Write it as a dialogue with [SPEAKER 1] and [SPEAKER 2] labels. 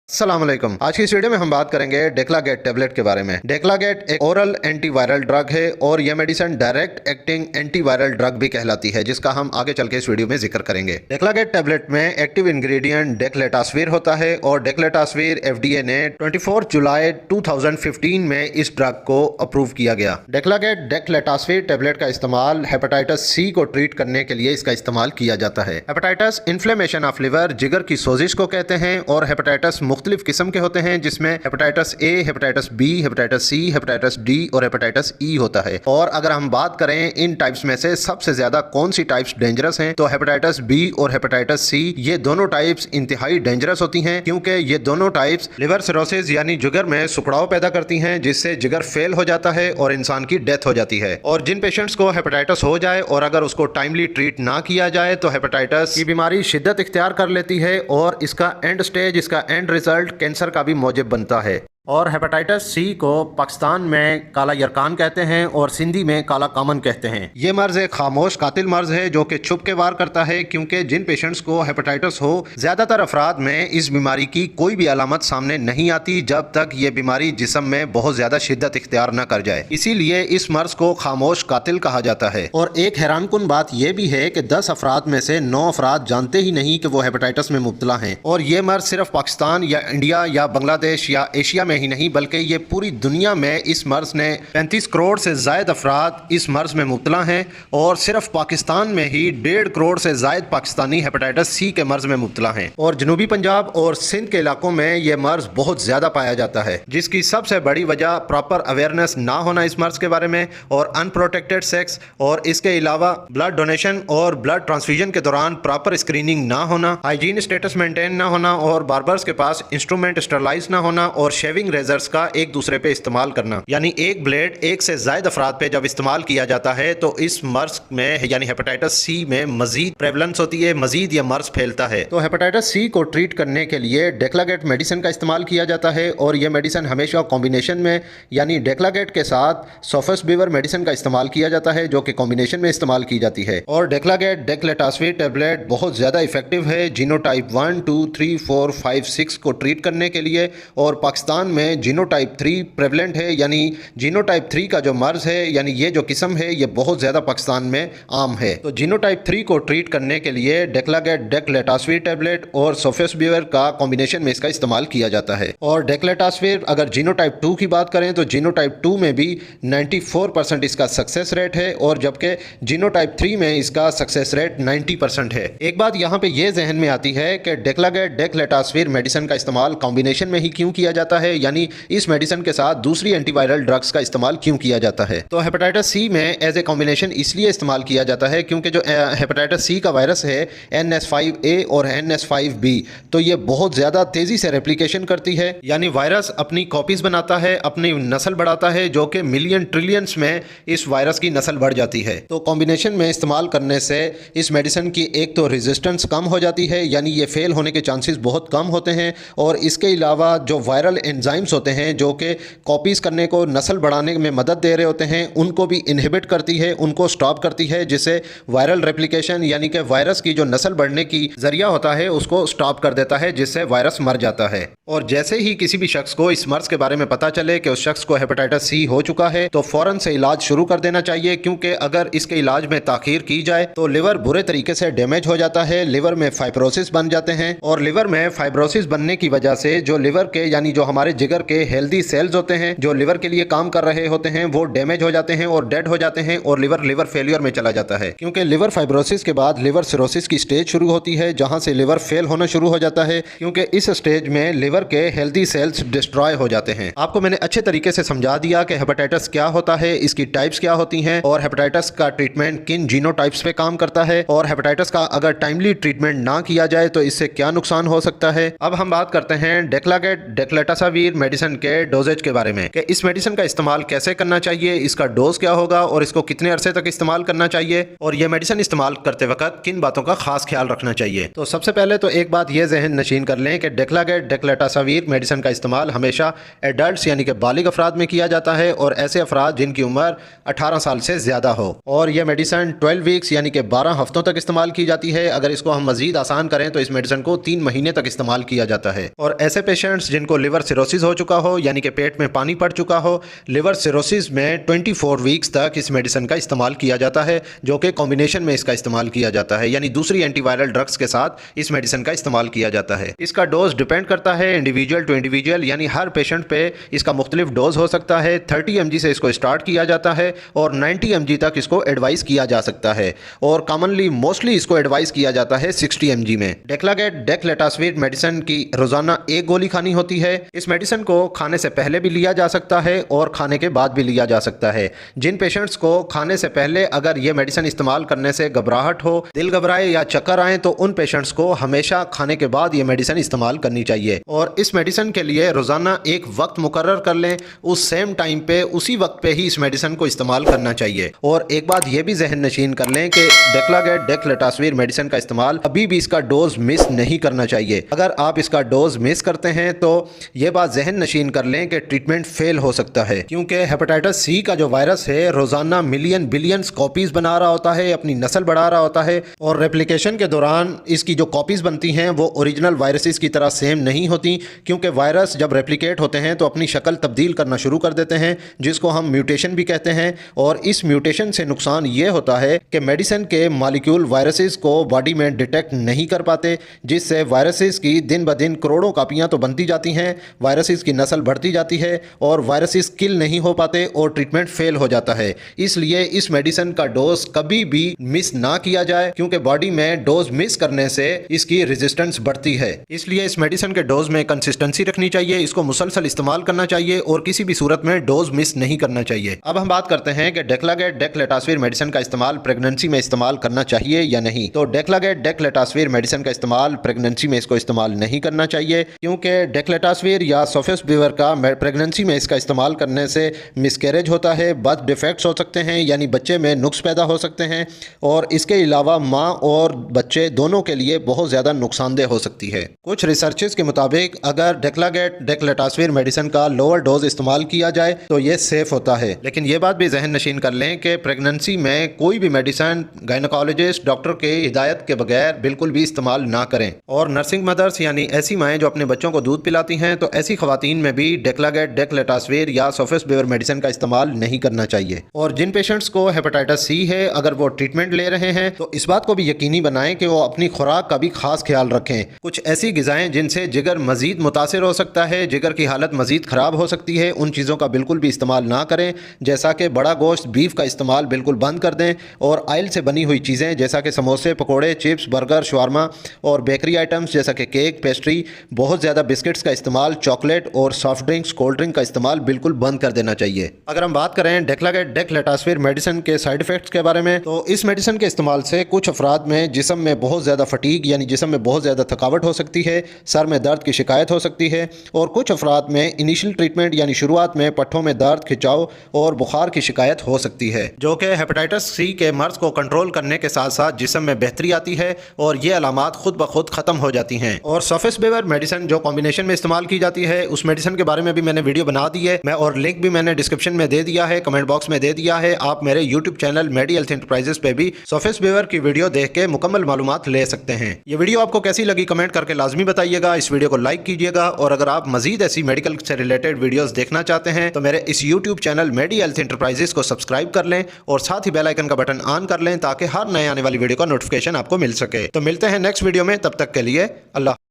[SPEAKER 1] अस्सलाम वालेकुम। आज की इस वीडियो में हम बात करेंगे डेक्लागेट टेबलेट के बारे में। डेक्लागेट एक ओरल एंटीवायरल ड्रग है और यह medicine direct acting antiviral drug भी कहलाती है, जिसका हम आगे चल के इस वीडियो में जिक्र करेंगे। डेक्लागेट टेबलेट में एक्टिव इंग्रेडिएंट डेक्लेटास्वीर होता है और डेक्लेटास्वीर FDA ने 24 जुलाई 2015 में इस ड्रग को अप्रूव किया गया। डेक्लेटास्वीर टेबलेट का इस्तेमाल हेपेटाइटिस C को ट्रीट करने के लिए इसका इस्तेमाल किया जाता है। हेपेटाइटिस इन्फ्लेमेशन ऑफ लिवर, जिगर की सोजिश को कहते हैं और हेपेटाइटिस मुख्तलिफ किस्म के होते हैं, जिसमें hepatitis A, hepatitis B, hepatitis C, hepatitis D और हेपेटाइटिस E होता है। और अगर हम बात करें इन टाइप्स में से सबसे ज्यादा कौन सी टाइप्स डेंजरस हैं, तो हेपेटाइटिस B और हेपेटाइटिस C ये दोनों टाइप्स इंतहाई डेंजरस होती हैं, क्योंकि ये दोनों टाइप्स लिवर सिरोसिस यानी जिगर में सुखड़ाव पैदा करती हैं, जिससे जिगर फेल हो जाता है और इंसान की डेथ हो जाती है। और जिन पेशेंट्स को हेपेटाइटिस हो जाए और अगर उसको टाइमली ट्रीट ना किया जाए तो हेपेटाइटिस की बीमारी शिद्दत इख्तियार कर लेती है और इसका एंड स्टेज, इसका एंड रिजल्ट कैंसर का भी मौजब बनता है। और हेपेटाइटिस C को पाकिस्तान में काला यरकान कहते हैं और सिंधी में काला कामन कहते हैं। ये मर्ज एक खामोश कातिल मर्ज है जो कि छुप के वार करता है, क्योंकि जिन पेशेंट्स को हेपेटाइटिस हो, ज्यादातर अफराद में इस बीमारी की कोई भी अलामत सामने नहीं आती जब तक ये बीमारी जिस्म में बहुत ज्यादा शिद्दत इख्तियार न कर जाए। इसीलिए इस मर्ज को खामोश कातिल कहा जाता है। और एक हैरानकुन बात यह भी है कि 10 अफराद में से 9 अफराद जानते ही नहीं कि वो हेपेटाइटिस में मुब्तला हैं। और ये मर्ज सिर्फ पाकिस्तान या इंडिया या बांग्लादेश या एशिया में ही नहीं, बल्कि ये पूरी दुनिया में इस मर्ज ने 35 करोड़ से जायद अफराद इस मर्ज में मुब्तला हैं और सिर्फ पाकिस्तान में ही 1.5 करोड़ से जायद पाकिस्तानी हेपेटाइटिस C के मर्ज में मुब्तला हैं। और जनूबी पंजाब और सिंध के इलाकों में यह मर्ज बहुत ज्यादा पाया जाता है, जिसकी सबसे बड़ी वजह प्रॉपर अवेयरनेस ना होना इस मर्ज के बारे में और अनप्रोटेक्टेड सेक्स, और इसके अलावा ब्लड डोनेशन और ब्लड ट्रांसफ्यूजन के दौरान प्रॉपर स्क्रीनिंग ना होना, हाइजीन स्टेटस मेंटेन ना होना और बार्बर्स के पास इंस्ट्रूमेंट स्टरलाइज ना होना और शेविंग रेजर्स का एक दूसरे पे इस्तेमाल करना। यानी एक ब्लेड एक से ज्यादा अफराद पे जब इस्तेमाल किया जाता है तो इस मर्ज में यानी हेपेटाइटिस C में मजीद प्रेवलेंस होती है, मजीद यह मर्ज फैलता है। तो हेपेटाइटिस C को ट्रीट करने के लिए डेक्लागेट मेडिसिन का इस्तेमाल किया जाता है और यह मेडिसिन हमेशा कॉम्बिनेशन में यानी डेक्लागेट के साथ सोफोस्बुवर मेडिसिन का इस्तेमाल किया जाता है, जो कि कॉम्बिनेशन में इस्तेमाल की जाती है। और डेक्लागेट डेक्लेटास्वीर टेबलेट बहुत ज्यादा इफेक्टिव है जीनोटाइप 1, 2, 3, 4, 5, 6 को ट्रीट करने के लिए। और पाकिस्तान में जीनोटाइप 3 प्रेवलेंट है, यानी जीनोटाइप 3 का जो मर्ज है यानी ये जो किस्म है ये बहुत ज़्यादा पाकिस्तान में आम है। तो जीनोटाइप 3 को ट्रीट करने के लिए डेक्लागेट डेक्लेटास्वीर टेबलेट और सोफोस्बुवर का कॉम्बिनेशन में इसका इस्तेमाल किया जाता है। और डेक्लेटास्वीर अगर जीनोटाइप 2 की बात करें तो जीनोटाइप 2 में भी 94% इसका सक्सेस रेट है और जबकि जीनोटाइप 3 में इसका सक्सेस रेट 90% है। एक बात यहाँ पे ये जहन में आती है कि डेक्लागेट डेक्लेटास्वीर मेडिसिन का इस्तेमाल कॉम्बिनेशन में ही क्यों किया जाता है, यानी इस मेडिसिन के साथ दूसरी एंटीवायरल ड्रग्स का इस्तेमाल क्यों किया जाता है। तो हेपेटाइटिस C में एज ए कॉम्बिनेशन इसलिए इस्तेमाल किया जाता है क्योंकि जो हेपेटाइटिस C का वायरस है NS5A और NS5B, तो ये बहुत ज़्यादा तेज़ी से रेप्लिकेशन करती है, यानी वायरस अपनी कॉपीज़ बनाता है, अपनी नस्ल बढ़ाता है, जो कि मिलियन ट्रिलियंस में इस वायरस की नस्ल बढ़ जाती है। तो कॉम्बिनेशन में इस्तेमाल करने से इस मेडिसिन की एक तो रेजिस्टेंस कम हो जाती है, यानी ये फेल होने के चांसेस बहुत कम होते हैं, और इसके अलावा जो वायरल एंजाइम्स होते हैं जो कि कॉपीज़ करने को, नस्ल बढ़ाने में मदद दे रहे होते हैं, उनको भी इनहिबिट करती है, उनको स्टॉप करती है, जिससे वायरल रेप्लिकेशन यानी कि वायरस की जो नस्ल बढ़ने की जरिया होता है उसको स्टॉप कर देता है, जिससे वायरस मर जाता है। और जैसे ही किसी भी शख्स को इस मर्ज के बारे में पता चले कि उस शख्स को हेपेटाइटिस C हो चुका है तो फौरन से इलाज शुरू कर देना चाहिए, क्योंकि अगर इसके इलाज में ताखीर की जाए तो लिवर बुरे तरीके से डैमेज हो जाता है, लिवर में फाइब्रोसिस बन जाते हैं और लिवर में फाइब्रोसिस बनने की वजह से जो लिवर के यानी जो हमारे जिगर के हेल्दी सेल्स होते हैं जो लिवर के लिए काम कर रहे होते हैं वो डैमेज हो जाते हैं और डेड हो जाते हैं और लिवर फेलियर में चला जाता है, क्योंकि लिवर फाइब्रोसिस के बाद लिवर सिरोसिस की स्टेज शुरू होती है, जहां से लिवर फेल होना शुरू हो जाता है, क्योंकि इस स्टेज में लिवर के हेल्दी सेल्स डिस्ट्रॉय हो जाते हैं। आपको मैंने अच्छे तरीके से समझा दिया कि हेपेटाइटिस क्या होता है, इसकी टाइप्स क्या होती हैं और हेपेटाइटिस का ट्रीटमेंट किन जीनोटाइप्स पे काम करता है, और हेपेटाइटिस का अगर टाइमली ट्रीटमेंट ना किया जाए तो इससे क्या नुकसान हो सकता है। अब हम बात करते हैं डेक्लागेट डेक्लेटास्वीर डेक्लागेटासवीर मेडिसिन के डोजेज के बारे में कि इस मेडिसिन का इस्तेमाल कैसे करना चाहिए, इसका डोज क्या होगा और इसको कितने अरसे तक इस्तेमाल करना चाहिए और यह मेडिसिन इस्तेमाल करते वक्त किन बातों का खास ख्याल रखना चाहिए। तो सबसे पहले तो एक बात यह जहन नशीन कर लें कि डेक्लागेटासवीर मेडिसिन का इस्तेमाल हमेशा एडल्ट यानी कि बालिग अफराद में किया जाता है और ऐसे अफराद जिनकी उम्र 18 साल से ज़्यादा हो। और यह मेडिसिन 12 वीक्स यानी कि 12 हफ्तों तक इस्तेमाल की जाती है। अगर इसको हम मजीद आसान करें तो इस मेडिसिन को 3 महीने तक इस्तेमाल किया जाता है। और ऐसे पेशेंट्स जिनको लिवर सिरोसिस हो चुका हो यानी कि पेट में पानी पड़ चुका हो, लिवर सिरोसिस में 24 वीक्स तक इस मेडिसिन का इस्तेमाल किया जाता है, जो कि कॉम्बिनेशन में इसका इस्तेमाल किया जाता है, यानी दूसरी एंटीवायरल ड्रग्स के साथ इस मेडिसिन का इस्तेमाल किया जाता है। इसका डोज डिपेंड करता है इंडिविजुअल टू इंडिविजुअल, यानी हर पेशेंट पे इसका मुख्तलिफ डोज हो सकता है। 30 mg से इसको स्टार्ट किया जाता है और 90 mg तक इसको एडवाइस किया जा सकता है और कॉमनली मोस्टली इसको एडवाइस किया जाता है 60 mg में। डेक्लागेटासवीर मेडिसिन की रोजाना एक गोली खानी होती है। इस मेडिसिन को खाने से पहले भी लिया जा सकता है और खाने के बाद भी लिया जा सकता है। जिन पेशेंट्स को खाने से पहले अगर ये मेडिसिन इस्तेमाल करने से घबराहट हो, दिल घबराए या चक्कर आए तो उन पेशेंट्स को हमेशा खाने के बाद ये मेडिसिन इस्तेमाल करनी चाहिए। और इस मेडिसिन के लिए रोजाना एक वक्त मुकर्रर कर लें, उस सेम टाइम पे उसी वक्त पे ही इस मेडिसिन को इस्तेमाल करना चाहिए। और एक बात ये भी जहन नशीन कर लें कि डेक्लागेटासवीर मेडिसिन का इस्तेमाल अभी भी इसका डोज मिस नहीं करना चाहिए। अगर आप इसका डोज मिस करते हैं तो ये बात जहन नशीन कर लें कि ट्रीटमेंट फेल हो सकता है, क्योंकि हेपेटाइटिस सी का जो वायरस है रोजाना मिलियन बिलियंस कॉपीज बना रहा होता है, अपनी नस्ल बढ़ा रहा होता है और रेप्लिकेशन के दौरान इसकी जो कॉपीज बनती हैं वो ओरिजिनल वायरसेस की तरह सेम नहीं होती, क्योंकि वायरस जब रेप्लिकेट होते हैं तो अपनी शक्ल तब्दील करना शुरू कर देते हैं, जिसको हम म्यूटेशन भी कहते हैं। और इस म्यूटेशन से नुकसान ये होता है कि मेडिसिन के मॉलिक्यूल वायरसेस को बॉडी में डिटेक्ट नहीं कर पाते, जिससे वायरसेस की दिन ब दिन करोड़ों कापियाँ तो बनती जाती हैं, वायरसेस की नस्ल बढ़ती जाती है और वायरसेस किल नहीं हो पाते और ट्रीटमेंट फेल हो जाता है। इसलिए इस मेडिसिन का डोज कभी भी मिस ना किया जाए, क्योंकि बॉडी में डोज मिस करने से इसकी रेजिस्टेंस बढ़ती है। इसलिए इस मेडिसिन के डोज में कंसिस्टेंसी रखनी चाहिए, इसको मुसलसल इस्तेमाल करना चाहिए और किसी भी सूरत में डोज मिस नहीं करना चाहिए। अब हम बात करते हैं कि डेक्लागेटासवीर मेडिसिन का इस्तेमाल प्रेगनेंसी में इस्तेमाल करना चाहिए या नहीं। तो डेक्लागेटासवीर मेडिसिन का इस्तेमाल प्रेगनेंसी में इसको इस्तेमाल नहीं करना चाहिए, क्योंकि डेक्लाटासवीर या सोफेस्टिविर का प्रेगनेंसी में इसका इस्तेमाल करने से मिसकैरेज होता है, बर्थ डिफेक्ट्स हो सकते हैं यानी बच्चे में नुक्स पैदा हो सकते हैं और इसके अलावा माँ और बच्चे दोनों के लिए बहुत ज़्यादा नुकसानदेह हो सकती है। कुछ रिसर्चेस के मुताबिक अगर डेक्लाटासवीर मेडिसिन का लोअर डोज इस्तेमाल किया जाए तो ये सेफ होता है, लेकिन ये बात भी जहन नशीन कर लें कि प्रेगनेंसी में कोई भी मेडिसिन गायनोकोलॉजिस्ट डॉक्टर के हिदायत के बगैर बिल्कुल भी इस्तेमाल ना करें। और नर्सिंग मदर्स यानी ऐसी माएँ जो अपने बच्चों को दूध पिलाती हैं तो ऐसी खवातीन में भी डेक्लाटासवीर या सोफेस्टिविर मेडिसिन का इस्तेमाल नहीं करना चाहिए। और जिन पेशेंट्स को हेपेटाइटिस सी है अगर वो ट्रीटमेंट ले रहे हैं तो इस बात को भी यकीनी बनाएं कि वो अपनी खुराक का भी खास ख्याल रखें। कुछ ऐसी ग़िज़ाएं जिनसे जिगर मजीद मुतासिर हो सकता है, जिगर की हालत मजीद ख़राब हो सकती है, उन चीज़ों का बिल्कुल भी इस्तेमाल ना करें, जैसा कि बड़ा गोश्त बीफ का इस्तेमाल बिल्कुल बंद कर दें और ऑयल से बनी हुई चीज़ें जैसा कि समोसे, पकौड़े, चिप्स, बर्गर, शवारमा और बेकरी आइटम्स जैसा कि केक, पेस्ट्री, बहुत ज़्यादा बिस्किट्स का इस्तेमाल, चॉकलेट और सॉफ्ट ड्रिंक्स, कोल्ड ड्रिंक का इस्तेमाल बिल्कुल बंद कर देना चाहिए। अगर हम बात करें डेक्लाटासवीर मेडिसिन के साइड इफेक्ट्स के बारे में तो इस मेडिसिन के इस्तेमाल से कुछ अफराद में जिस्म में बहुत ज़्यादा फटीग यानी जिस्म में बहुत ज़्यादा थकावट हो सकती है, सर में दर्द की शिकायत हो सकती है और कुछ अफराद में इनिशियल ट्रीटमेंट यानी शुरुआत में पट्ठों में दर्द, खिंचाव और बुखार की शिकायत हो सकती है, जो कि हेपेटाइटिस सी के मर्ज को कंट्रोल करने के साथ साथ जिस्म में बेहतरी आती है और ये अलामात खुद ब खुद ख़त्म हो जाती हैं। और सोफेस्टिविर मेडिसिन जो कॉम्बिनेशन में इस्तेमाल की जाती है उस मेडिसिन के बारे में भी मैंने वीडियो बना दी है, मैं और लिंक भी मैंने डिस्क्रिप्शन में दे दिया है, कमेंट बॉक्स में दे दिया है। आप मेरे यूट्यूब चैनल मेडी हेल्थ एंटरप्राइजेस पे भी सोफेस्टिविर की वीडियो देख के मुकम्मल मालूमात ले सकते हैं। ये वीडियो आपको कैसी लगी कमेंट करके लाजमी बताइएगा, इस वीडियो को लाइक कीजिएगा और अगर आप मजीद ऐसी मेडिकल से रिलेटेड वीडियोस देखना चाहते हैं तो मेरे इस यूट्यूब चैनल मेडी हेल्थ एंटरप्राइजेस को सब्सक्राइब कर लें और साथ ही बेल आइकन का बटन ऑन कर लें ताकि हर नए आने वाली वीडियो का नोटिफिकेशन आपको मिल सके। तो मिलते हैं नेक्स्ट वीडियो में, तब तक के लिए अल्लाह।